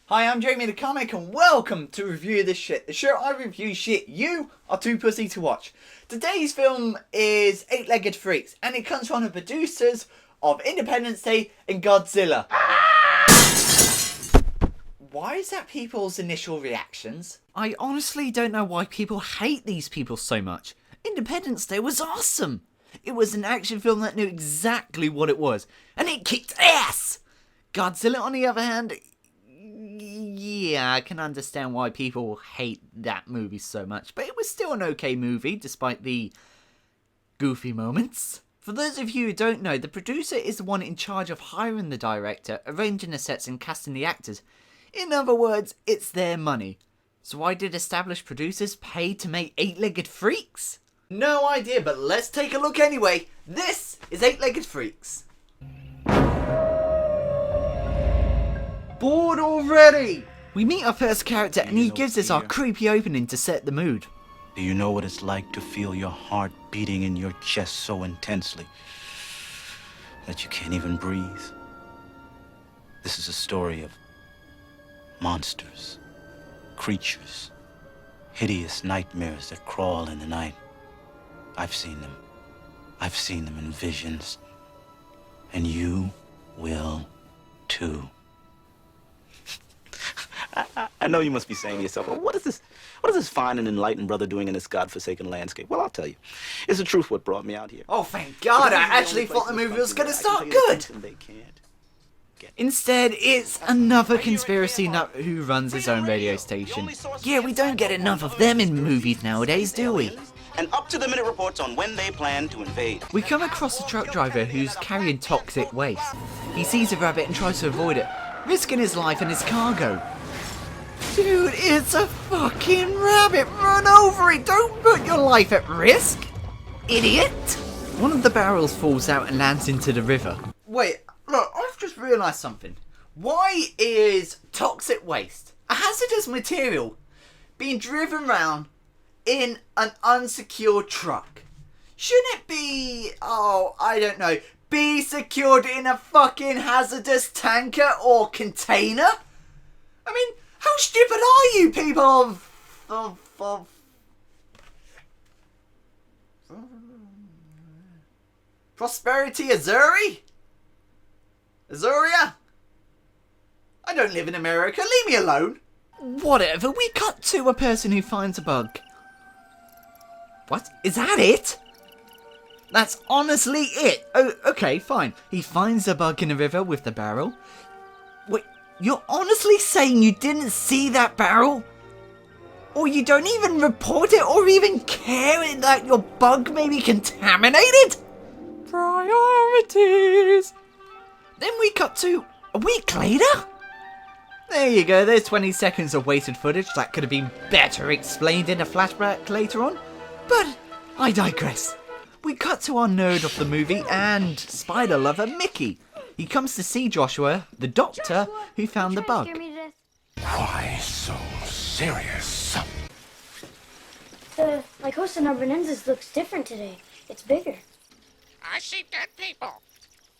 Hi, I'm Jamie the Comic and welcome to Review This Shit, the show I review shit you are too pussy to watch. Today's film is Eight-Legged Freaks and it comes from the producers of Independence Day and Godzilla. Why is that people's initial reactions? I honestly don't know why people hate these people so much. Independence Day was awesome. It was an action film that knew exactly what it was and it kicked ass. Godzilla, on the other hand, yeah, I can understand why people hate that movie so much, but it was still an okay movie, despite the goofy moments. For those of you who don't know, the producer is the one in charge of hiring the director, arranging the sets and casting the actors. In other words, it's their money. So why did established producers pay to make Eight-Legged Freaks? No idea, but let's take a look anyway. This is Eight-Legged Freaks. Bored already! We meet our first character and he gives us our creepy opening to set the mood. Do you know what it's like to feel your heart beating in your chest so intensely that you can't even breathe? This is a story of monsters, creatures, hideous nightmares that crawl in the night. I've seen them. I've seen them in visions. And you will too. I know you must be saying to yourself, well, what is this fine and enlightened brother doing in this godforsaken landscape? Well, I'll tell you. It's the truth what brought me out here. Oh, thank God, I actually thought the movie was going to start good. Instead, it's another conspiracy nut who runs his own radio station. Yeah, we don't get enough of them in movies nowadays, do we? And up-to-the-minute reports on when they plan to invade. We come across a truck driver who's carrying toxic waste. He sees a rabbit and tries to avoid it, risking his life and his cargo. Dude, it's a fucking rabbit! Run over it! Don't put your life at risk! Idiot! One of the barrels falls out and lands into the river. Wait, look, I've just realised something. Why is toxic waste, a hazardous material, being driven around in an unsecured truck? Shouldn't it be, I don't know, be secured in a fucking hazardous tanker or container? I mean, how stupid are you people of Prosperity Azuri? Azuria? I don't live in America, leave me alone. Whatever, we cut to a person who finds a bug. What? Is that it? That's honestly it. Oh, okay, fine. He finds a bug in the river with the barrel. Wait, you're honestly saying you didn't see that barrel? Or you don't even report it or even care that your bug may be contaminated? Priorities. Then we cut to a week later? There you go, there's 20 seconds of wasted footage that could have been better explained in a flashback later on. But I digress. We cut to our nerd of the movie and spider lover Mickey. He comes to see Joshua, the doctor, who found the bug. Why so serious? The Lycosa narbonensis looks different today. It's bigger. I see dead people.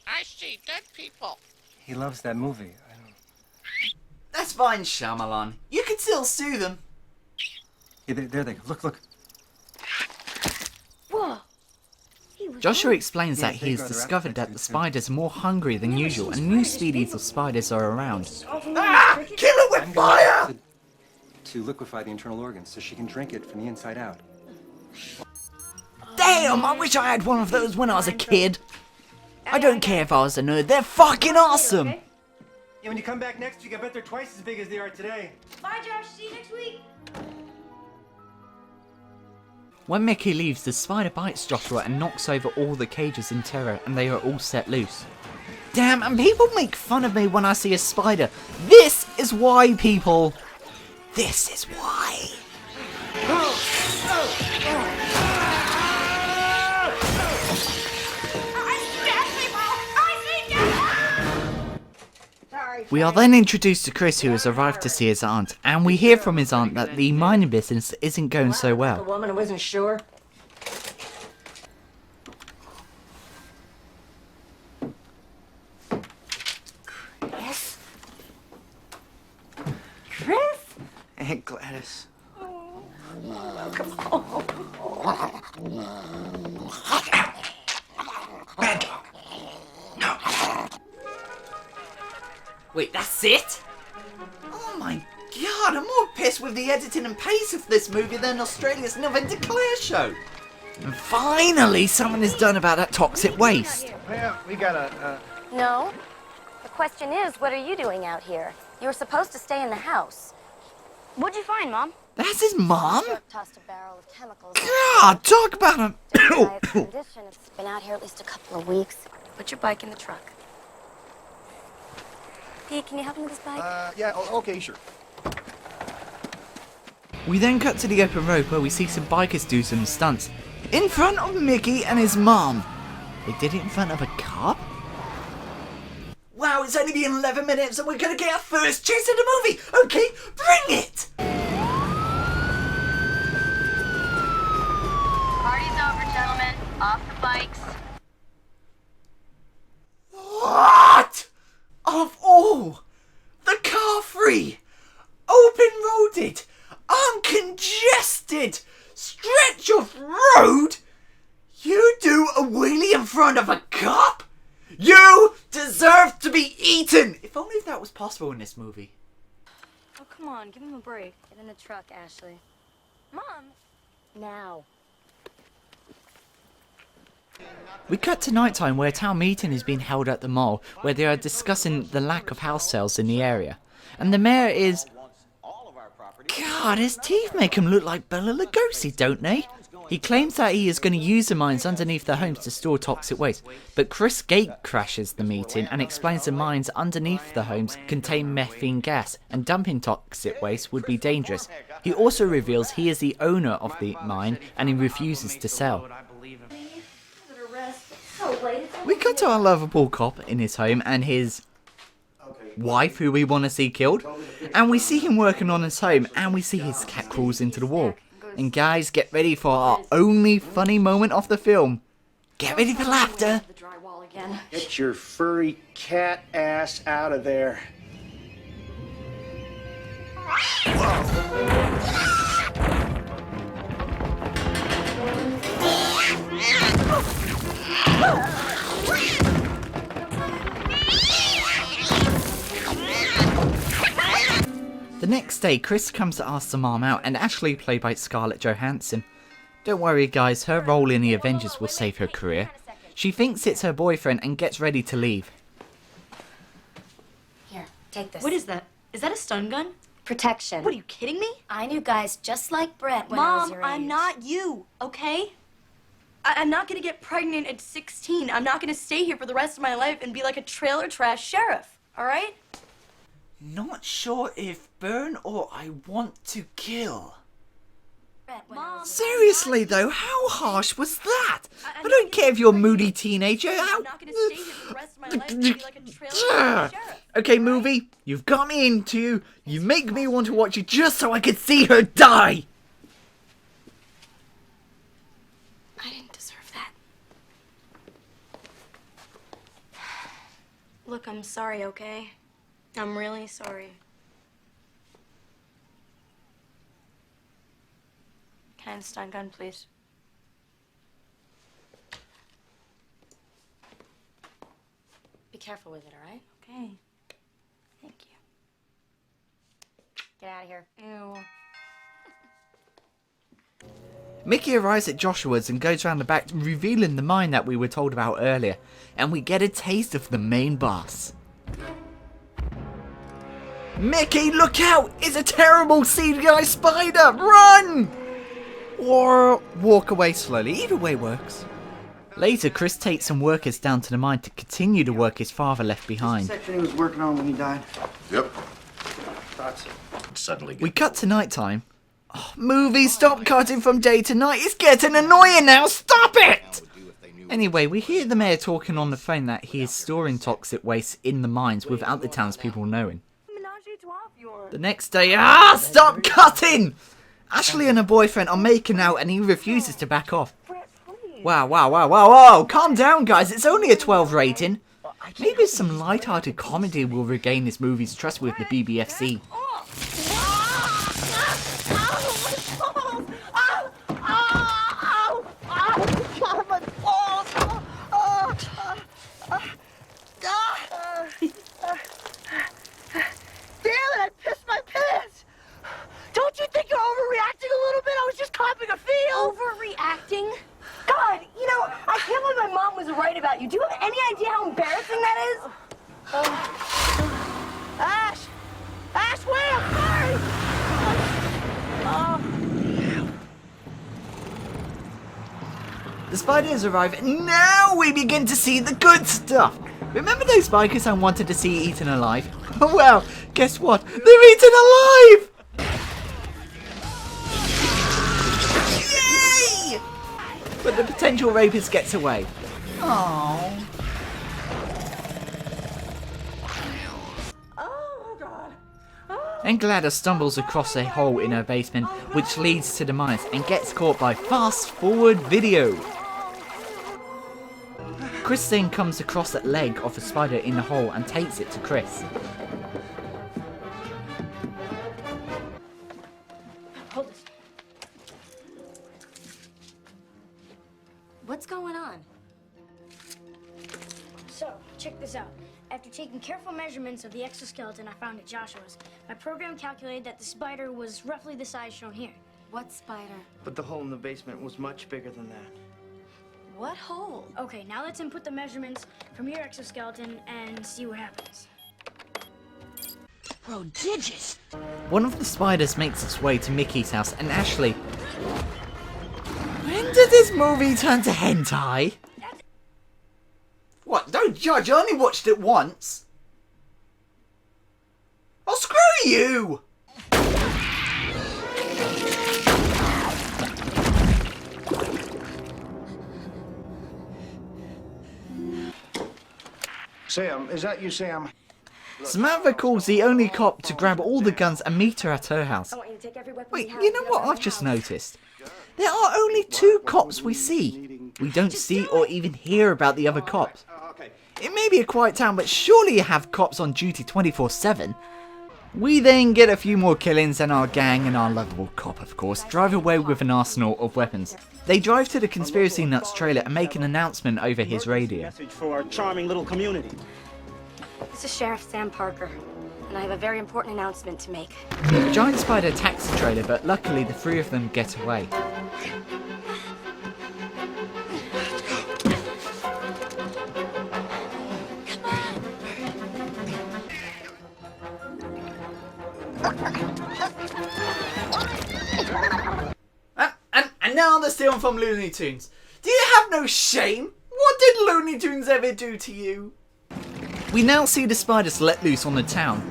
I see dead people. He loves that movie. That's fine, Shyamalan. You can still sue them. Yeah, there they go. Look. Whoa. Joshua explains that he has discovered that the spiders are more hungry than usual and new species of spiders are around. Ah! Kill it with fire! To liquefy the internal organs so she can drink it from the inside out. Damn, I wish I had one of those when I was a kid. I don't care if I was a nerd, they're fucking awesome! Yeah, when you come back next week, I bet they're twice as big as they are today. Bye, Josh. See you next week. When Mickey leaves, the spider bites Joshua and knocks over all the cages in terror, and they are all set loose. Damn, and people make fun of me when I see a spider. This is why, people. This is why. We are then introduced to Chris, who has arrived to see his aunt, and we hear from his aunt that the mining business isn't going so The well. woman wasn't sure. Yes. Hey, Gladys. Bad dog. No. Wait, that's it? Oh my god, I'm more pissed with the editing and pace of this movie than Australia's Nothing to Declare show. And finally, someone is done about that toxic waste. Yeah, we got a, No. The question is, what are you doing out here? You were supposed to stay in the house. What'd you find, Mom? That's his mom? Tossed a barrel of chemicals. God, talk about him. By its condition, it's been out here at least a couple of weeks. Put your bike in the truck. Pete, can you help me with this bike? yeah, okay, sure. We then cut to the open road where we see some bikers do some stunts in front of Mickey and his mom. They did it in front of a cop? Wow, it's only been 11 minutes and we're gonna get our first chase in the movie! Okay, bring it! Party's over, gentlemen. Off the bikes. What? Of all the car-free, open-roaded, uncongested stretch of road, you do a wheelie in front of a cop? You deserve to be eaten! If only that was possible in this movie. Oh, come on. Give him a break. Get in the truck, Ashley. Mom! Now. We cut to nighttime where a town meeting is being held at the mall where they are discussing the lack of house sales in the area. And the mayor is... God, his teeth make him look like Bela Lugosi, don't they? He claims that he is going to use the mines underneath the homes to store toxic waste, but Chris Gate crashes the meeting and explains the mines underneath the homes contain methane gas and dumping toxic waste would be dangerous. He also reveals he is the owner of the mine and he refuses to sell. We cut to our lovable cop in his home and his wife, who we want to see killed, and we see him working on his home and we see his cat crawls into the wall. And guys, get ready for our only funny moment of the film. Get ready for laughter. Get your furry cat ass out of there. The next day, Chris comes to ask the mom out, and Ashley, played by Scarlett Johansson. Don't worry guys, her role in the Avengers will save her career. She thinks it's her boyfriend and gets ready to leave. Here, take this. What is that? Is that a stun gun? Protection. What, are you kidding me? I knew guys just like Brett when I was Mom, your age. I'm not you, okay? I'm not gonna get pregnant at 16. I'm not gonna stay here for the rest of my life and be like a trailer trash sheriff, alright? Not sure if burn or I want to kill. Brett when I was Seriously though, how harsh was that? I don't care if you're a moody teenager. I'm not gonna stay here for the rest of my life and be like a trailer trash sheriff. Okay, movie, you've got me into you. You make me want to watch it just so I can see her die. I didn't deserve that. Look, I'm sorry, okay? I'm really sorry. Can I have the stun gun, please? Be careful with it, all right? Okay. Thank you. Get out of here. Ew. Mickey arrives at Joshua's and goes round the back, revealing the mine that we were told about earlier, and we get a taste of the main boss. Mickey, look out! It's a terrible CGI spider! Run! Or walk away slowly, either way works. Later, Chris takes some workers down to the mine to continue the work his father left behind. Section he was working on when he died. Yep. Thought so. Suddenly We cut to night time. Oh, movie, stop cutting from day to night. It's getting annoying now. Stop it! Anyway, we hear the mayor talking on the phone that he is storing toxic waste in the mines without the townspeople knowing. The next day, stop cutting! Ashley and her boyfriend are making out and he refuses to back off. Wow, calm down guys, it's only a 12 rating. Maybe some light-hearted comedy will regain this movie's trust with the BBFC. Ash! Ash, wait! Hurry! The spiders arrive, and now we begin to see the good stuff. Remember those bikers I wanted to see eaten alive? Well, guess what? They're eaten alive! Yay! But the potential rapist gets away. Aww. And Gladys stumbles across a hole in her basement, which leads to the mines and gets caught by fast forward video. Chris then comes across that leg of a spider in the hole and takes it to Chris. Hold this. What's going on? So, check this out. After taking careful measurements of the exoskeleton I found at Joshua's, my program calculated that the spider was roughly the size shown here. What spider? But the hole in the basement was much bigger than that. What hole? Okay, now let's input the measurements from your exoskeleton and see what happens. Prodigious! One of the spiders makes its way to Mickey's house, and Ashley... When did this movie turn to hentai? What? Don't judge, I only watched it once. Oh, screw you! Sam, is that you, Sam? Samantha calls the only cop to grab all the guns and meet her at her house. Wait, you know what I've just noticed? There are only 2 cops we see. We don't see or even hear about the other cops. It may be a quiet town, but surely you have cops on duty 24/7. We then get a few more killings, and our gang and our lovable cop, of course, drive away with an arsenal of weapons. They drive to the Conspiracy Nuts trailer and make an announcement over his radio. Message for our charming little community. This is Sheriff Sam Parker, and I have a very important announcement to make. The giant spider attacks the trailer, but luckily the 3 of them get away. And now they're stealing from Looney Tunes. Do you have no shame? What did Looney Tunes ever do to you? We now see the spiders let loose on the town.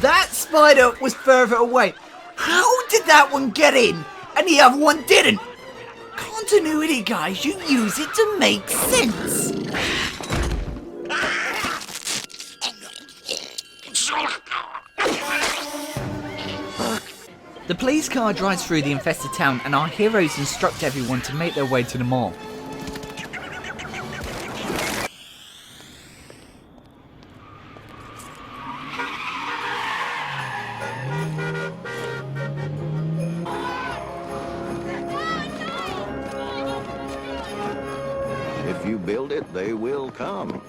That spider was further away. How did that one get in and the other one didn't? Continuity, guys, you use it to make sense. The police car drives through the infested town, and our heroes instruct everyone to make their way to the mall. If you build it, they will come.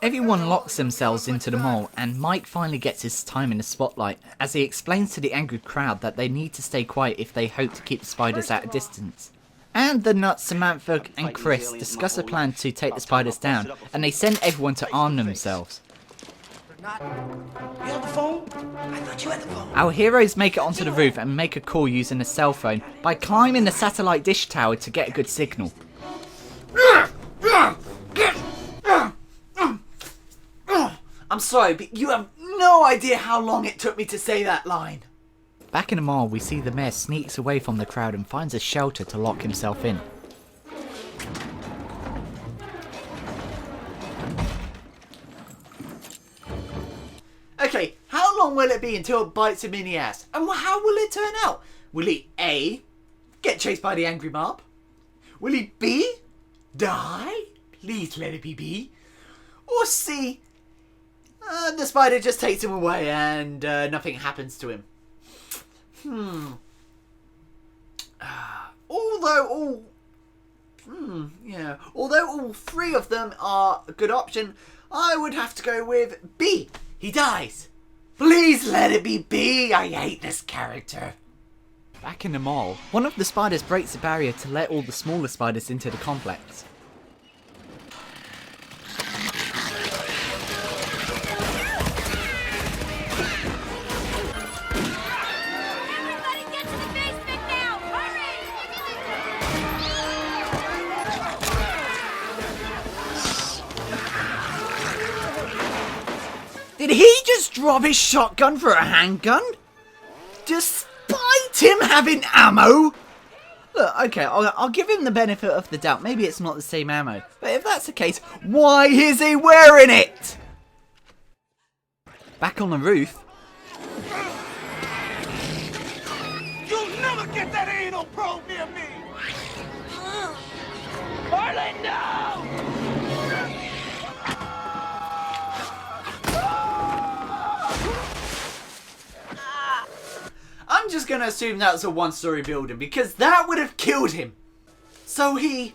Everyone locks themselves into the mall, and Mike finally gets his time in the spotlight as he explains to the angry crowd that they need to stay quiet if they hope to keep the spiders at a distance. And the nuts Samantha and Chris discuss a plan to take the spiders down, and they send everyone to arm themselves. You have the phone? I thought you had the phone. Our heroes make it onto the roof and make a call using a cell phone by climbing the satellite dish tower to get a good signal. I'm sorry, but you have no idea how long it took me to say that line. Back in the mall, we see the mayor sneaks away from the crowd and finds a shelter to lock himself in. Okay, how long will it be until it bites him in the ass? And how will it turn out? Will he A, get chased by the angry mob? Will he B, die? Please let it be B. Or C, the spider just takes him away and nothing happens to him. Although all Yeah. Although all three of them are a good option, I would have to go with B. He dies. Please let it be B. I hate this character. Back in the mall, one of the spiders breaks the barrier to let all the smaller spiders into the complex. Everybody get to the basement now! Hurry! Did he just drop his shotgun for a handgun? Despite him having ammo? Look, okay, I'll give him the benefit of the doubt. Maybe it's not the same ammo. But if that's the case, why is he wearing it? Back on the roof. You'll never get that anal probe near me! Marlon, no! I'm just gonna assume that was a one-story building because that would have killed him. So he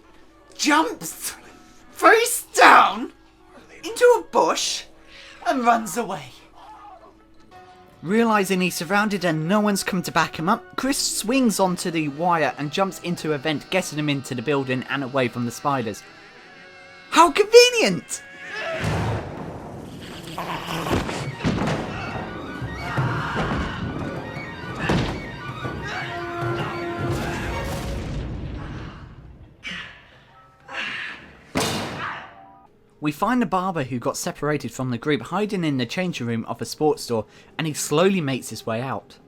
jumps face down into a bush and runs away. Realising he's surrounded and no one's come to back him up, Chris swings onto the wire and jumps into a vent, getting him into the building and away from the spiders. How convenient! We find the barber who got separated from the group hiding in the changing room of a sports store, and he slowly makes his way out.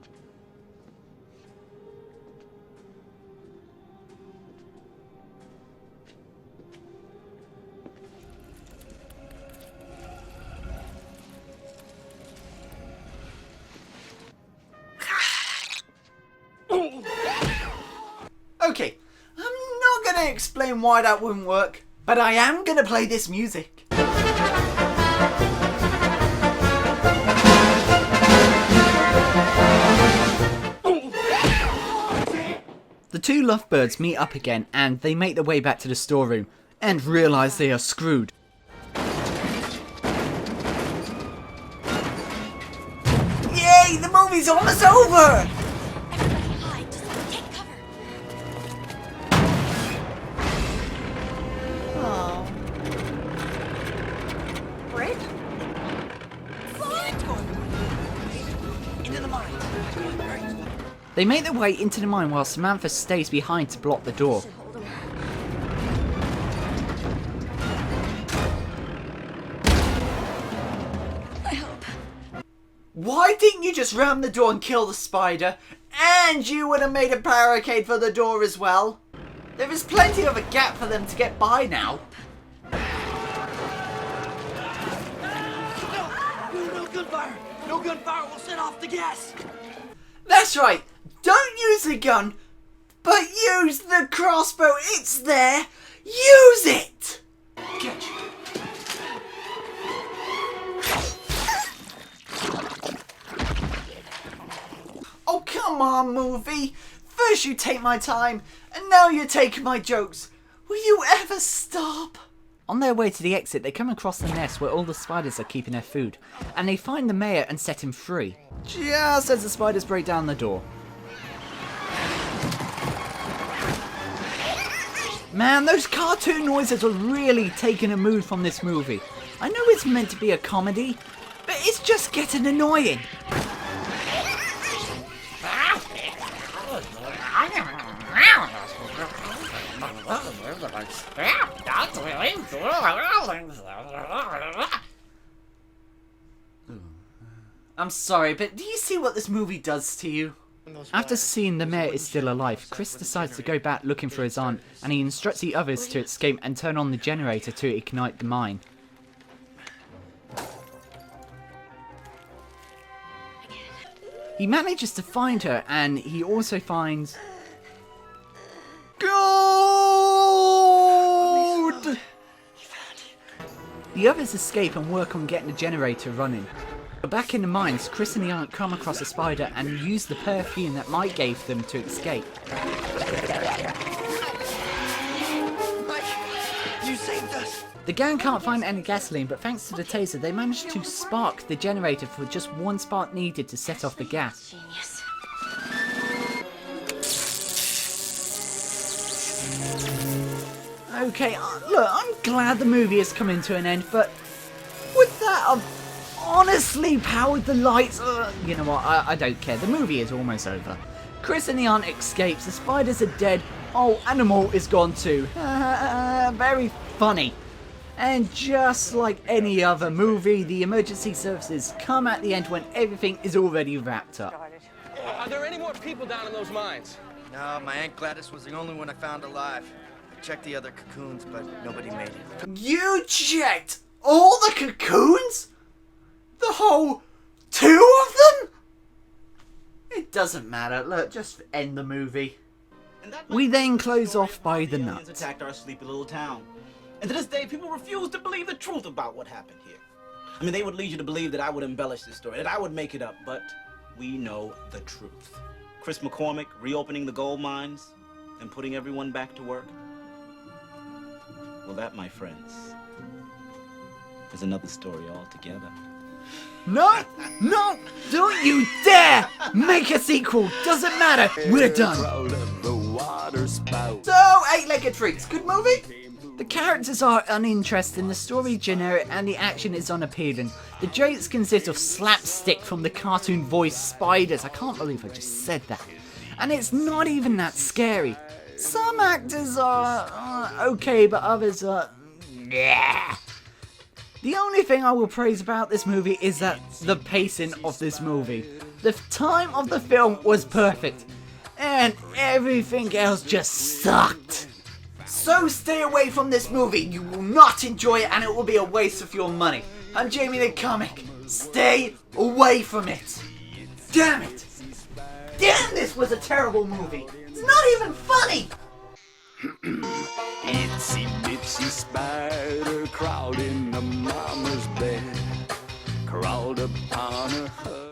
Okay, I'm not gonna explain why that wouldn't work, but I am gonna play this music. The two lovebirds meet up again and they make their way back to the storeroom and realise they are screwed. Yay! The movie's almost over! Everybody hide. Just take cover. Britt? Into the mine. They make their way into the mine while Samantha stays behind to block the door. Hold him. I hope. Why didn't you just ram the door and kill the spider? And you would have made a barricade for the door as well. There is plenty of a gap for them to get by now. No gunfire! No gunfire will set off the gas! That's right. Don't use the gun, but use the crossbow. It's there. Use it. Catch! Oh, come on, movie. First you take my time, and now you're taking my jokes. Will you ever stop? On their way to the exit, they come across the nest where all the spiders are keeping their food, and they find the mayor and set him free. Just as the spiders break down the door. Man, those cartoon noises are really taking a mood from this movie. I know it's meant to be a comedy, but it's just getting annoying. I'm sorry, but do you see what this movie does to you? After seeing the mayor is still alive, Chris decides to go back looking for his aunt, and he instructs the others to escape and turn on the generator to ignite the mine. He manages to find her, and he also finds gold! The others escape and work on getting the generator running. But back in the mines, Chris and the aunt come across a spider and use the perfume that Mike gave them to escape. you saved us! The gang can't find any gasoline, but thanks to the taser, they managed to spark the generator for just one spark needed to set off the gas. Genius. Okay, look, I'm glad the movie is coming to an end, but would that have honestly powered the lights? You know what, I don't care. The movie is almost over. Chris and the aunt escapes, the spiders are dead, oh, and the mole is gone too. Very funny. And just like any other movie, the emergency services come at the end when everything is already wrapped up. Are there any more people down in those mines? No, my Aunt Gladys was the only one I found alive. I checked the other cocoons, but nobody made it. You checked all the cocoons? The whole 2 of them? It doesn't matter. Look, just end the movie. We then close off by the nut. Attacked our sleepy little town. And to this day, people refuse to believe the truth about what happened here. I mean, they would lead you to believe that I would embellish this story, that I would make it up, but we know the truth. Chris McCormick reopening the gold mines and putting everyone back to work. Well, that, my friends, is another story altogether. No, no, don't you dare make a sequel. Doesn't matter. We're done. So, Eight-Legged Freaks, good movie? The characters are uninteresting, the story generic, and the action is unappealing. The jokes consist of slapstick from the cartoon voice spiders. I can't believe I just said that. And it's not even that scary. Some actors are okay, but others are... yeah. The only thing I will praise about this movie is that the pacing of this movie. The time of the film was perfect, and everything else just sucked. So stay away from this movie. You will not enjoy it, and it will be a waste of your money. I'm Jamie the Comic. Stay away from it. Damn it. Damn, this was a terrible movie. It's not even funny. Itsy bitsy spider crawled in a mama's bed, crawled upon her.